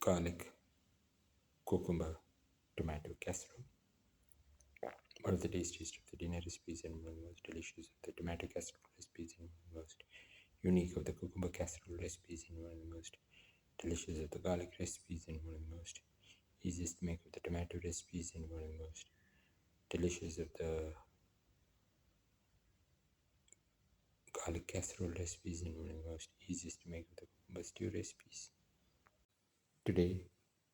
garlic cucumber tomato casserole. One of the tastiest of the dinner recipes and one of the most delicious of the tomato casserole recipes and one of the most unique of the cucumber casserole recipes and one of the most delicious of the garlic recipes and one of the most easiest to make of the tomato recipes and one of the most delicious of the garlic casserole recipes and one of the most easiest to make of the cucumber stew recipes. Today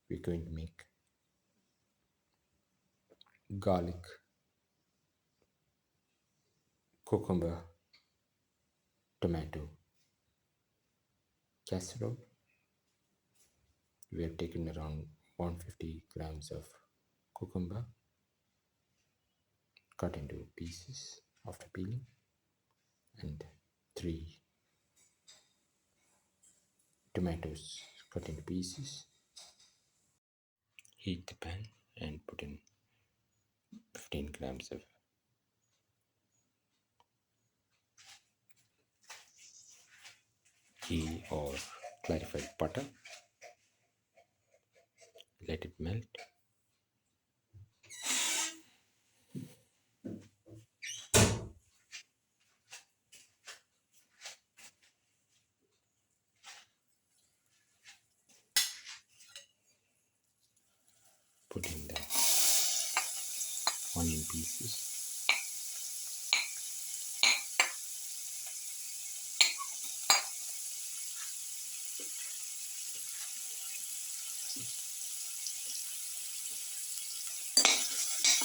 we're going to make garlic cucumber tomato casserole. We have taken around 150 grams of cucumber cut into pieces after peeling and 3 tomatoes cut into pieces. Heat the pan and put in 15 grams of ghee or clarified butter. Let it melt. Put in the onion pieces.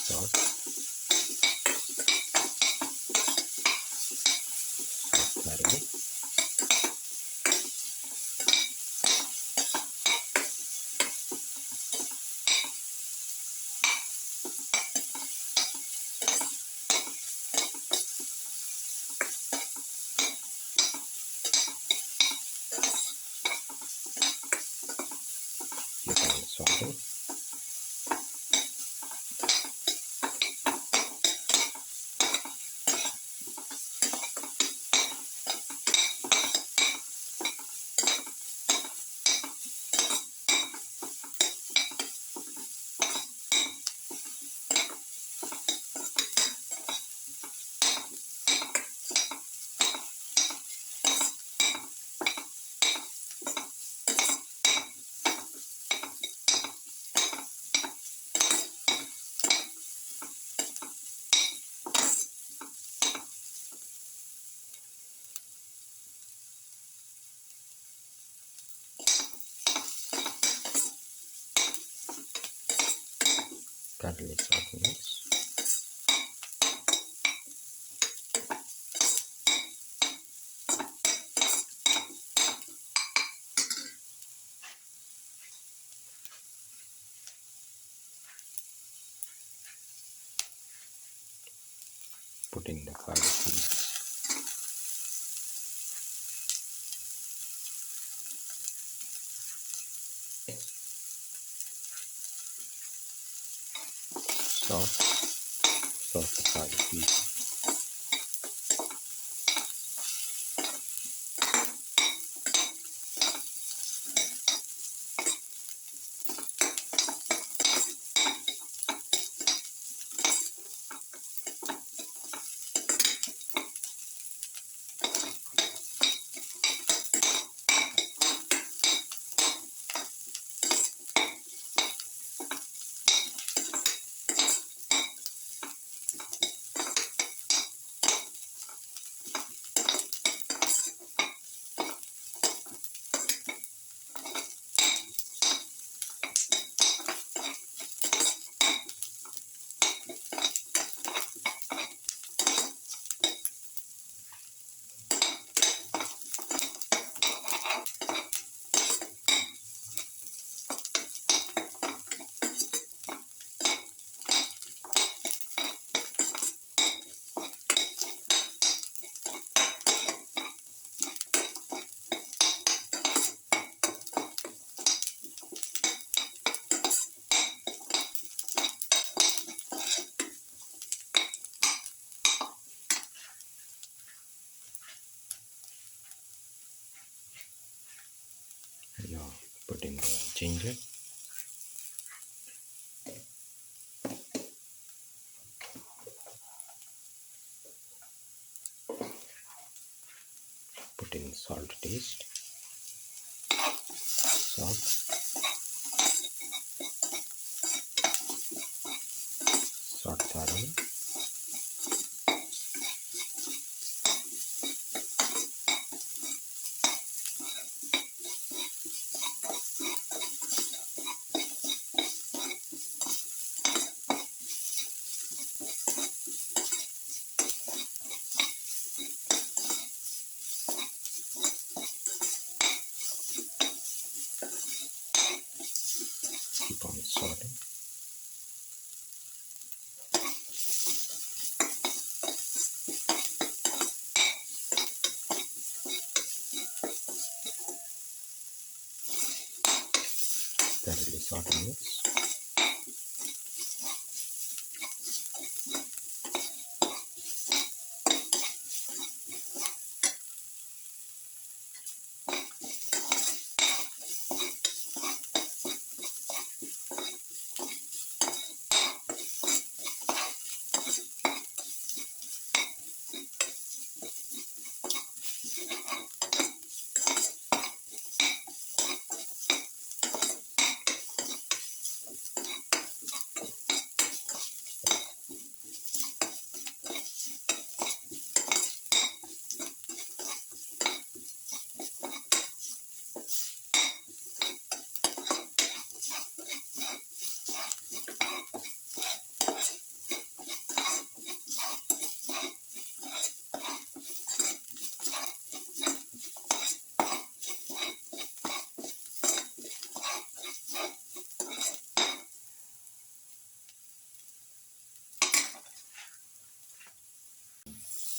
Salt. Turmeric. You can saute. Garlic saute mix. Put in the garlic piece. Sauce the garlic piece. Now put in the ginger, put in salt to taste, salt, salt thoroughly, keep on salting. Thoroughly salt and mix.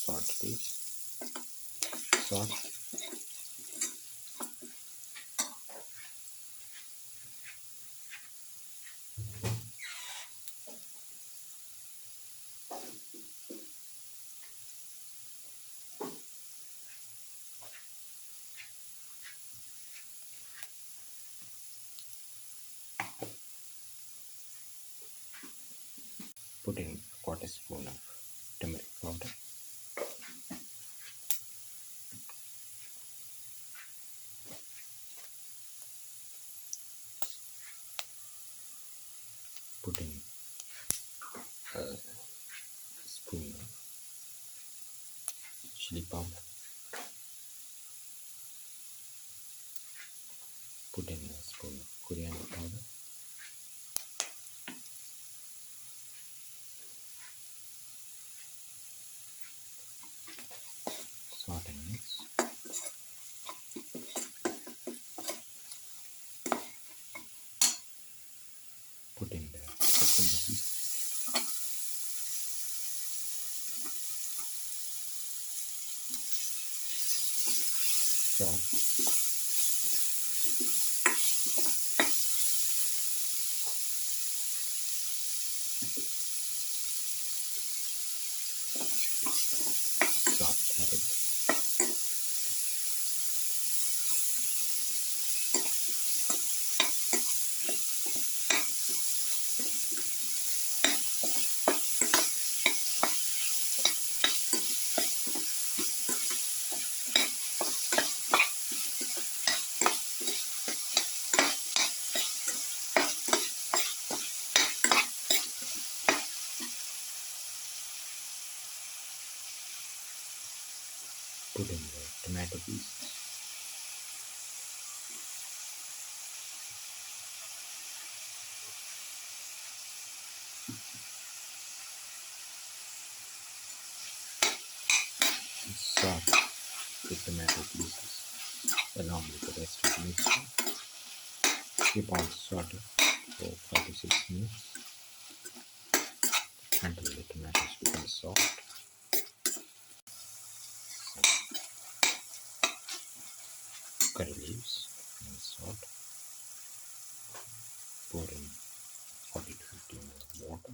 Salt to taste, salt, put in a quarter spoon of turmeric powder, put in a spoon of chili powder, put in a spoon of coriander powder, salt and mix, put in the cucumber pieces, salt, salt, put in the tomato pieces, salt the tomato pieces along with the rest of the mixture. Keep on sauteing for 5 to 6 minutes until the tomatoes become soft. Curry leaves and salt. Pour in 40 to 50 ml of water.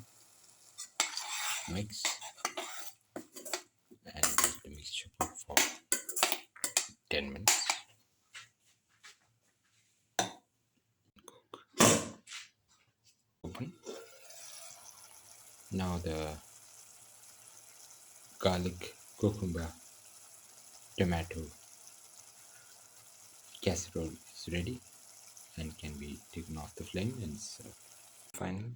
Mix and let the mixture cook for 10 minutes. Now the garlic, cucumber, tomato casserole is ready and can be taken off the flame and served. Final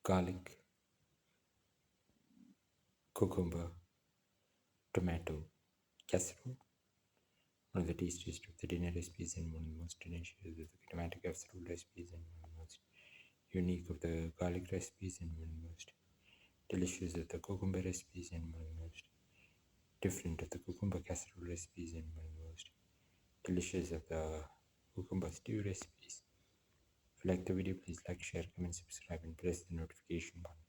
garlic, cucumber, tomato casserole. One of the tastiest of the dinner recipes and one of the most delicious of the tomato casserole recipes and one of the most unique of the garlic recipes and one of the most delicious of the cucumber recipes and one of the most different of the cucumber casserole recipes and one of the most delicious of the cucumber stew recipes. If you like the video, please like, share, comment, subscribe and press the notification button.